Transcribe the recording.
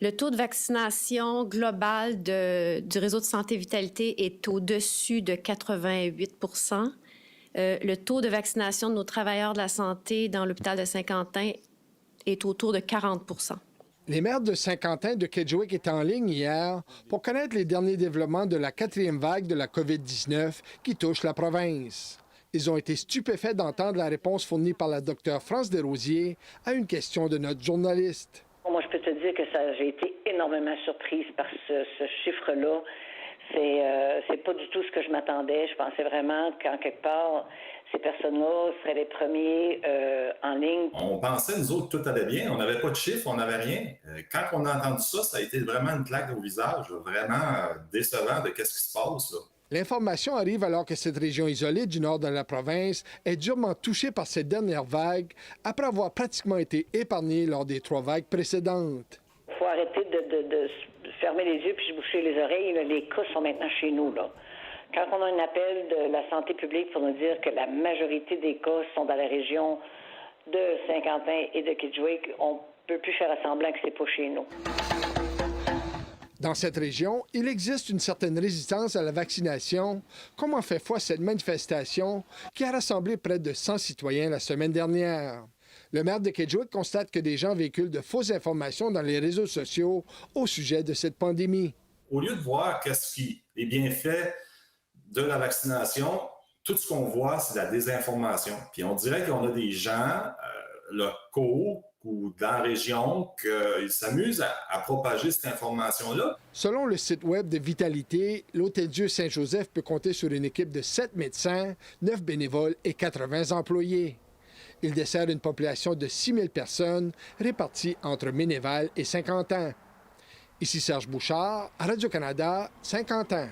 Le taux de vaccination global du réseau de santé vitalité est au-dessus de 88 Le taux de vaccination de nos travailleurs de la santé dans l'hôpital de Saint-Quentin est autour de 40 Les maires de Saint-Quentin de Kedgewick étaient en ligne hier pour connaître les derniers développements de la 4e vague de la COVID-19 qui touche la province. Ils ont été stupéfaits d'entendre la réponse fournie par la Dr France Desrosiers à une question de notre journaliste. Moi, je peux te dire que j'ai été énormément surprise par ce chiffre-là. C'est pas du tout ce que je m'attendais. Je pensais vraiment qu'en quelque part, ces personnes-là seraient les premiers en ligne. On pensait, nous autres, tout allait bien. On n'avait pas de chiffres, on n'avait rien. Quand on a entendu ça, ça a été vraiment une claque au visage, vraiment décevant de qu'est-ce qui se passe, là. L'information arrive alors que cette région isolée du nord de la province est durement touchée par cette dernière vague après avoir pratiquement été épargnée lors des 3 vagues précédentes. Il faut arrêter de fermer les yeux puis se boucher les oreilles. Là. Les cas sont maintenant chez nous, là. Quand on a un appel de la santé publique pour nous dire que la majorité des cas sont dans la région de Saint-Quentin et de Kedgewick, on ne peut plus faire semblant que c'est pas chez nous. Dans cette région, il existe une certaine résistance à la vaccination, comme en fait foi cette manifestation qui a rassemblé près de 100 citoyens la semaine dernière. Le maire de Kedgewick constate que des gens véhiculent de fausses informations dans les réseaux sociaux au sujet de cette pandémie. Au lieu de voir qu'est-ce qui est bien fait de la vaccination, tout ce qu'on voit, c'est la désinformation. Puis on dirait qu'on a des gens locaux ou dans la région qu'ils s'amusent à propager cette information-là. Selon le site web de Vitalité, l'Hôtel-Dieu Saint-Joseph peut compter sur une équipe de 7 médecins, 9 bénévoles et 80 employés. Il dessert une population de 6 000 personnes réparties entre Ménéval et Saint-Quentin. Ici Serge Bouchard, à Radio-Canada, Saint-Quentin.